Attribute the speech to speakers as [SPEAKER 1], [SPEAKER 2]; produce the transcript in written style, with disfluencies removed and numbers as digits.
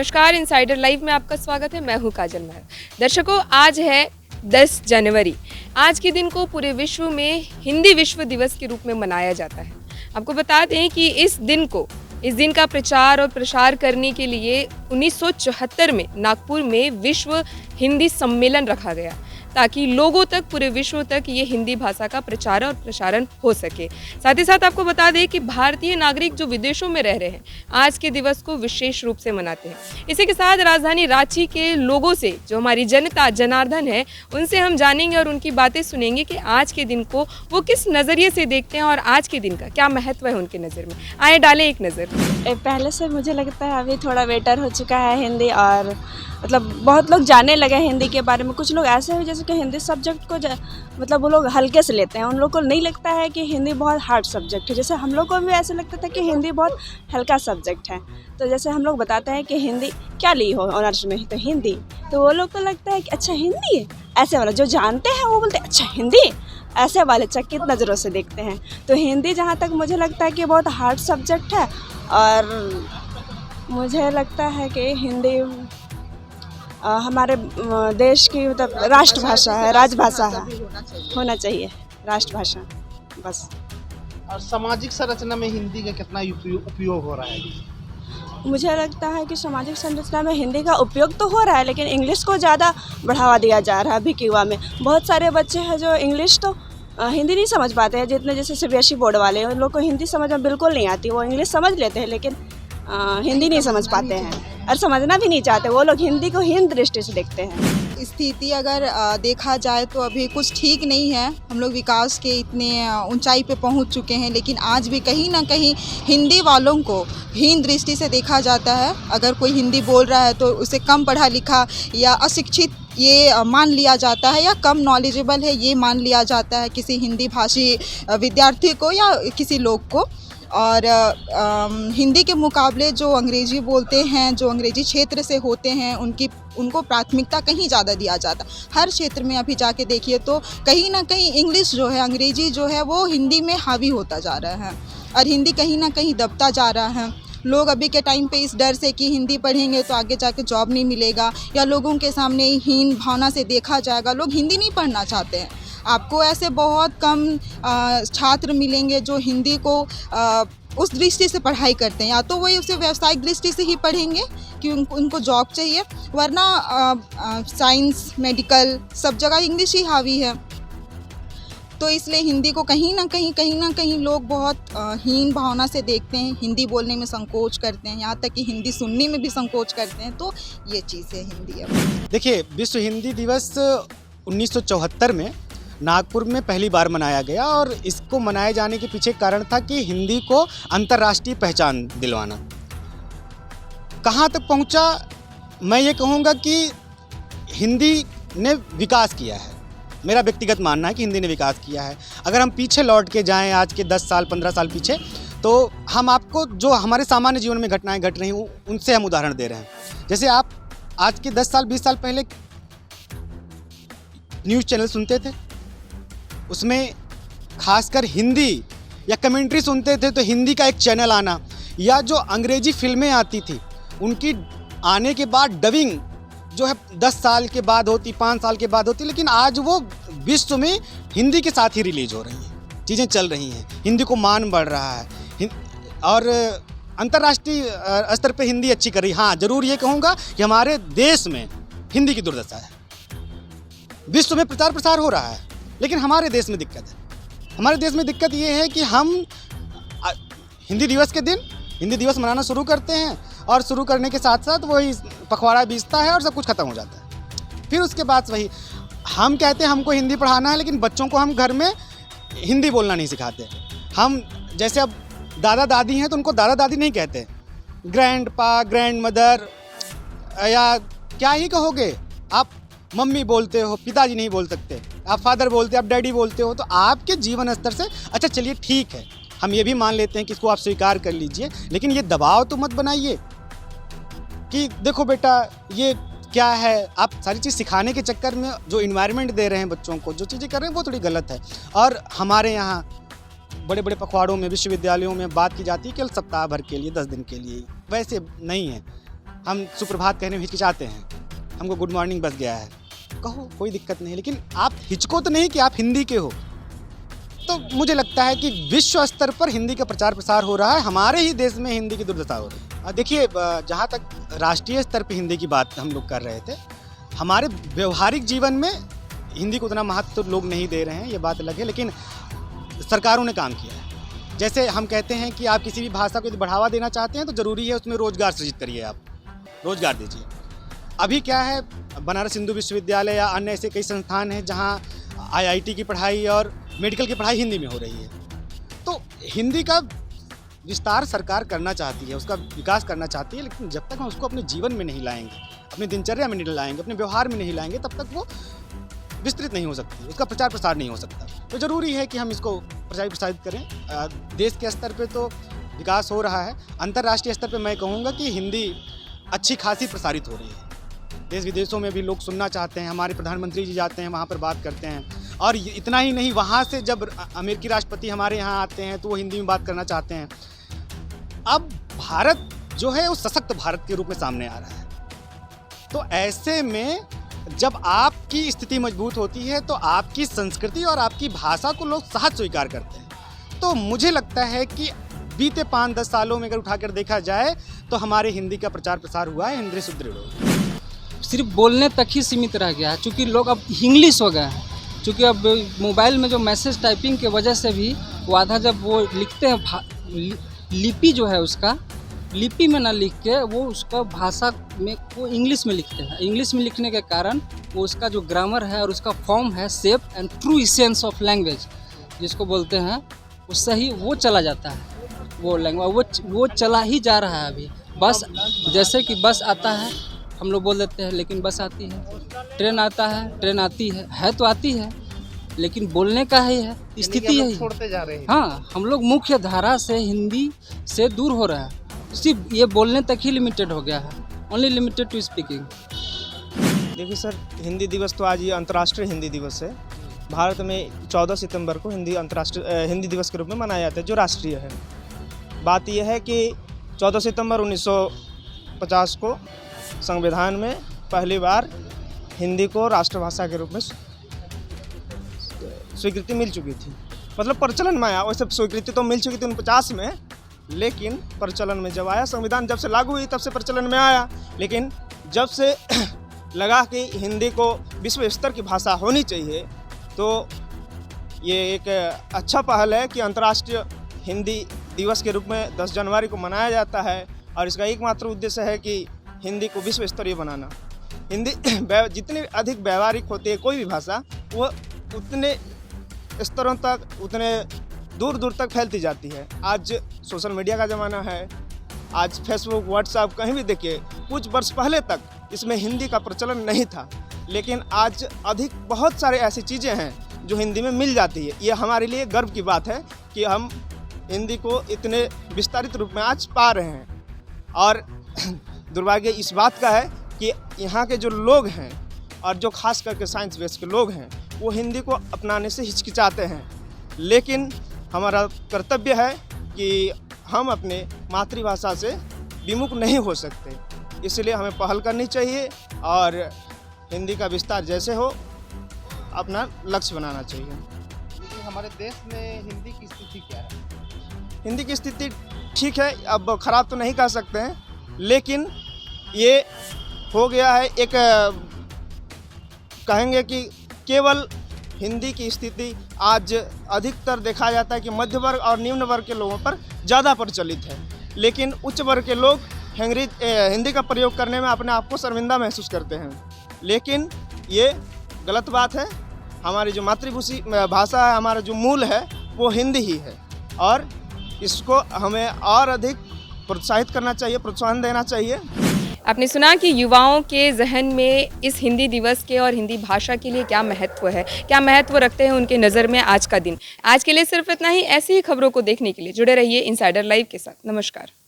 [SPEAKER 1] नमस्कार, insider live में आपका स्वागत है। मैं हूं काजल महर। दर्शकों, आज है 10 जनवरी। आज के दिन को पूरे विश्व में हिंदी विश्व दिवस के रूप में मनाया जाता है। आपको बता दें कि इस दिन का प्रचार और प्रसार करने के लिए 1974 में नागपुर में विश्व हिंदी सम्मेलन रखा गया, ताकि लोगों तक, पूरे विश्व तक ये हिंदी भाषा का प्रचार और प्रसारण हो सके। साथ ही साथ आपको बता दें कि भारतीय नागरिक जो विदेशों में रह रहे हैं, आज के दिवस को विशेष रूप से मनाते हैं। इसी के साथ राजधानी रांची के लोगों से, जो हमारी जनता जनार्दन है, उनसे हम जानेंगे और उनकी बातें सुनेंगे कि आज के दिन को वो किस नज़रिए से देखते हैं और आज के दिन का क्या महत्व है उनके नज़र में। आए डालें एक नज़र।
[SPEAKER 2] पहले से मुझे लगता है अभी थोड़ा बेटर हो चुका है हिंदी, और मतलब बहुत लोग जानने लगे हैं हिंदी के बारे में। कुछ लोग ऐसे हैं जैसे कि हिंदी सब्जेक्ट को मतलब वो लोग हल्के से लेते हैं, उन लोग को नहीं लगता है कि हिंदी बहुत हार्ड सब्जेक्ट है। जैसे हम लोग को भी ऐसे लगता था कि हिंदी बहुत हल्का सब्जेक्ट है। तो जैसे हम लोग बताते हैं कि हिंदी क्या ली हो ऑनर्स में, तो हिंदी, तो वो लोग को लगता है कि अच्छा हिंदी है, ऐसे वाला जो जानते हैं वो बोलते हैं अच्छा हिंदी, ऐसे वाले चकित नज़रों से देखते हैं। तो हिंदी जहाँ तक मुझे लगता है कि बहुत हार्ड सब्जेक्ट है, और मुझे लगता है कि हिंदी हमारे देश की मतलब राष्ट्रभाषा है, राजभाषा है, होना चाहिए राष्ट्रभाषा बस।
[SPEAKER 3] और सामाजिक संरचना में हिंदी का कितना उपयोग हो रहा है?
[SPEAKER 2] मुझे लगता है कि सामाजिक संरचना में हिंदी का उपयोग तो हो रहा है, लेकिन इंग्लिश को ज़्यादा बढ़ावा दिया जा रहा है। अभी के युवा में बहुत सारे बच्चे हैं जो इंग्लिश तो हिंदी नहीं समझ पाते हैं, जितने जैसे सीबीएसई बोर्ड वाले हैं, उन लोग को हिंदी समझ में बिल्कुल नहीं आती। वो इंग्लिश समझ लेते हैं लेकिन हिंदी नहीं समझ पाते हैं, और समझना भी नहीं चाहते। वो लोग हिंदी को हीन दृष्टि से देखते हैं।
[SPEAKER 4] स्थिति अगर देखा जाए तो अभी कुछ ठीक नहीं है। हम लोग विकास के इतने ऊंचाई पे पहुंच चुके हैं, लेकिन आज भी कहीं ना कहीं हिंदी वालों को हीन दृष्टि से देखा जाता है। अगर कोई हिंदी बोल रहा है तो उसे कम पढ़ा लिखा या अशिक्षित ये मान लिया जाता है, या कम नॉलेजेबल है ये मान लिया जाता है किसी हिंदी भाषी विद्यार्थी को या किसी लोग को। और हिंदी के मुकाबले जो अंग्रेजी बोलते हैं, जो अंग्रेजी क्षेत्र से होते हैं, उनको प्राथमिकता कहीं ज़्यादा दिया जाता। हर क्षेत्र में अभी जाके देखिए तो कहीं ना कहीं इंग्लिश जो है, अंग्रेजी जो है वो हिंदी में हावी होता जा रहा है, और हिंदी कहीं ना कहीं दबता जा रहा है। लोग अभी के टाइम पे इस डर से कि हिंदी पढ़ेंगे तो आगे जाके जॉब नहीं मिलेगा, या लोगों के सामने हीन भावना से देखा जाएगा, लोग हिंदी नहीं पढ़ना चाहते हैं। आपको ऐसे बहुत कम छात्र मिलेंगे जो हिंदी को उस दृष्टि से पढ़ाई करते हैं, या तो वही उसे व्यावसायिक दृष्टि से ही पढ़ेंगे कि उनको जॉब चाहिए, वरना साइंस, मेडिकल सब जगह इंग्लिश ही हावी है। तो इसलिए हिंदी को कहीं ना कहीं लोग बहुत हीन भावना से देखते हैं, हिंदी बोलने में संकोच करते हैं, यहाँ तक कि हिंदी सुनने में भी संकोच करते हैं। तो ये चीज़ है हिंदी। अब
[SPEAKER 5] देखिए, विश्व हिंदी दिवस 1974 में नागपुर में पहली बार मनाया गया, और इसको मनाए जाने के पीछे कारण था कि हिंदी को अंतर्राष्ट्रीय पहचान दिलवाना। कहाँ तक पहुँचा? मैं ये कहूँगा कि हिंदी ने विकास किया है। मेरा व्यक्तिगत मानना है कि हिंदी ने विकास किया है। अगर हम पीछे लौट के जाएं, आज के 10 साल 15 साल पीछे, तो हम आपको जो हमारे सामान्य जीवन में घटनाएं घट रही हैं उनसे हम उदाहरण दे रहे हैं। जैसे आप आज के 10 साल 20 साल पहले न्यूज़ चैनल सुनते थे, उसमें खासकर हिंदी या कमेंट्री सुनते थे, तो हिंदी का एक चैनल आना, या जो अंग्रेजी फिल्में आती थी उनकी आने के बाद डबिंग जो है 10 साल के बाद होती, 5 साल के बाद होती, लेकिन आज वो विश्व में हिंदी के साथ ही रिलीज हो रही हैं, चीज़ें चल रही हैं, हिंदी को मान बढ़ रहा है, और अंतर्राष्ट्रीय स्तर पे हिंदी अच्छी कर रही है। हाँ, ज़रूर ये कहूँगा कि हमारे देश में हिंदी की दुर्दशा है। विश्व में प्रचार प्रसार हो रहा है, लेकिन हमारे देश में दिक्कत है। हमारे देश में दिक्कत ये है कि हम हिंदी दिवस के दिन हिंदी दिवस मनाना शुरू करते हैं, और शुरू करने के साथ साथ वही पखवाड़ा बीतता है और सब कुछ खत्म हो जाता है। फिर उसके बाद वही हम कहते हैं हमको हिंदी पढ़ाना है, लेकिन बच्चों को हम घर में हिंदी बोलना नहीं सिखाते। हम जैसे अब दादा दादी हैं तो उनको दादा दादी नहीं कहते, ग्रैंड पा, ग्रैंड मदर, या क्या ही कहोगे आप। मम्मी बोलते हो, पिताजी नहीं बोल सकते, आप फादर बोलते, आप डैडी बोलते हो। तो आपके जीवन स्तर से अच्छा चलिए ठीक है, हम ये भी मान लेते हैं कि इसको आप स्वीकार कर लीजिए, लेकिन ये दबाव तो मत बनाइए कि देखो बेटा ये क्या है। आप सारी चीज़ सिखाने के चक्कर में जो इन्वायरमेंट दे रहे हैं बच्चों को, जो चीज़ें कर रहे हैं वो थोड़ी गलत है। और हमारे यहाँ बड़े बड़े पखवाड़ों में, विश्वविद्यालयों में बात की जाती है केवल सप्ताह भर के लिए, 10 दिन के लिए, वैसे नहीं है। हम सुप्रभात कहने में हिचकिचाते हैं, हमको गुड मॉर्निंग बस गया है, कहो कोई दिक्कत नहीं, लेकिन आप हिचको तो नहीं कि आप हिंदी के हो। तो मुझे लगता है कि विश्व स्तर पर हिंदी का प्रचार प्रसार हो रहा है, हमारे ही देश में हिंदी की दुर्दशा हो रही है। देखिए, जहाँ तक राष्ट्रीय स्तर पर हिंदी की बात हम लोग कर रहे थे, हमारे व्यवहारिक जीवन में हिंदी को उतना महत्व तो लोग नहीं दे रहे हैं, ये बात अलग है, लेकिन सरकारों ने काम किया है। जैसे हम कहते हैं कि आप किसी भी भाषा को यदि बढ़ावा देना चाहते हैं तो ज़रूरी है उसमें रोज़गार सृजित करिए, आप रोज़गार दीजिए। अभी क्या है, बनारस हिंदू विश्वविद्यालय या अन्य ऐसे कई संस्थान हैं जहाँ IIT की पढ़ाई और मेडिकल की पढ़ाई हिंदी में हो रही है। तो हिंदी का विस्तार सरकार करना चाहती है, उसका विकास करना चाहती है, लेकिन जब तक हम उसको अपने जीवन में नहीं लाएंगे, अपनी दिनचर्या में नहीं लाएंगे, अपने व्यवहार में नहीं लाएंगे, तब तक वो विस्तृत नहीं हो सकती, उसका प्रचार प्रसार नहीं हो सकता। तो ज़रूरी है कि हम इसको प्रचार प्रसारित करें। देश के स्तर पे तो विकास हो रहा है, अंतर्राष्ट्रीय स्तर पे मैं कहूँगा कि हिंदी अच्छी खासी प्रसारित हो रही है। देश विदेशों में भी लोग सुनना चाहते हैं, हमारे प्रधानमंत्री जी जाते हैं वहाँ पर बात करते हैं, और इतना ही नहीं, वहाँ से जब अमेरिकी राष्ट्रपति हमारे यहाँ आते हैं तो वो हिंदी में बात करना चाहते हैं। अब भारत जो है वो सशक्त भारत के रूप में सामने आ रहा है। तो ऐसे में जब आपकी स्थिति मजबूत होती है तो आपकी संस्कृति और आपकी भाषा को लोग सहज स्वीकार करते हैं। तो मुझे लगता है कि बीते 5-10 सालों में अगर उठाकर देखा जाए तो हमारे हिंदी का प्रचार प्रसार हुआ है, हिंदी सुदृढ़ हुई है।
[SPEAKER 6] सिर्फ बोलने तक ही सीमित रह गया है, चूँकि लोग अब इंग्लिश हो गए हैं। चूँकि अब मोबाइल में जो मैसेज टाइपिंग के वजह से भी वो आधा जब वो लिखते हैं, लिपि जो है उसका, लिपि में ना लिख के वो उसका भाषा में वो इंग्लिश में लिखते हैं। इंग्लिश में लिखने के कारण वो उसका जो ग्रामर है और उसका फॉर्म है, shape and true essence of language जिसको बोलते हैं, वो सही वो चला जाता है। वो लैंग्वेज वो चला ही जा रहा है अभी। बस जैसे कि बस आता है हम लोग बोल देते हैं, लेकिन बस आती है, ट्रेन आता है, ट्रेन आती है तो आती है, लेकिन बोलने का ही है, स्थिति यही
[SPEAKER 3] छोड़ते जा रहे हैं।
[SPEAKER 6] हाँ, हम लोग मुख्य धारा से हिंदी से दूर हो रहा है, सिर्फ ये बोलने तक ही लिमिटेड हो गया है, ओनली लिमिटेड टू स्पीकिंग।
[SPEAKER 7] देखिए सर, हिंदी दिवस तो आज ये अंतर्राष्ट्रीय हिंदी दिवस है। भारत में 14 सितंबर को हिंदी दिवस के रूप में मनाया जाता है, जो राष्ट्रीय है। बात यह है कि 14 सितंबर 1950 को संविधान में पहली बार हिंदी को राष्ट्रभाषा के रूप में स्वीकृति मिल चुकी थी, मतलब प्रचलन में आया। वैसे स्वीकृति तो मिल चुकी थी 49 में, लेकिन प्रचलन में जब आया, संविधान जब से लागू हुई तब से प्रचलन में आया। लेकिन जब से लगा कि हिंदी को विश्व स्तर की भाषा होनी चाहिए, तो ये एक अच्छा पहल है कि अंतर्राष्ट्रीय हिंदी दिवस के रूप में 10 जनवरी को मनाया जाता है। और इसका एकमात्र उद्देश्य है कि हिंदी को विश्व स्तरीय बनाना। हिंदी जितनी अधिक व्यवहारिक होती है कोई भी भाषा, वो उतने स्तरों तक, उतने दूर दूर तक फैलती जाती है। आज सोशल मीडिया का ज़माना है, आज फेसबुक, व्हाट्सएप, कहीं भी देखिए, कुछ वर्ष पहले तक इसमें हिंदी का प्रचलन नहीं था, लेकिन आज अधिक बहुत सारे ऐसी चीज़ें हैं जो हिंदी में मिल जाती है। ये हमारे लिए गर्व की बात है कि हम हिंदी को इतने विस्तारित रूप में आज पा रहे हैं। और दुर्भाग्य इस बात का है कि यहाँ के जो लोग हैं, और जो खास करके साइंस बेस के लोग हैं, वो हिंदी को अपनाने से हिचकिचाते हैं। लेकिन हमारा कर्तव्य है कि हम अपने मातृभाषा से विमुख नहीं हो सकते, इसलिए हमें पहल करनी चाहिए और हिंदी का विस्तार जैसे हो अपना लक्ष्य बनाना चाहिए।
[SPEAKER 3] हमारे देश में हिंदी की स्थिति क्या है?
[SPEAKER 7] हिंदी की स्थिति ठीक है, अब ख़राब तो नहीं कह सकते हैं, लेकिन ये हो गया है एक, कहेंगे कि केवल हिंदी की स्थिति आज अधिकतर देखा जाता है कि मध्य वर्ग और निम्न वर्ग के लोगों पर ज़्यादा प्रचलित है, लेकिन उच्च वर्ग के लोग हिंदी का प्रयोग करने में अपने आप को शर्मिंदा महसूस करते हैं। लेकिन ये गलत बात है। हमारी जो भाषा है, हमारा जो मूल है, वो हिंदी ही है, और इसको हमें और अधिक प्रोत्साहित करना चाहिए, प्रोत्साहन देना चाहिए।
[SPEAKER 1] आपने सुना कि युवाओं के जहन में इस हिंदी दिवस के और हिंदी भाषा के लिए क्या महत्व है, क्या महत्व रखते हैं उनके नज़र में आज का दिन। आज के लिए सिर्फ इतना ही। ऐसी ही खबरों को देखने के लिए जुड़े रहिए इनसाइडर लाइव के साथ। नमस्कार।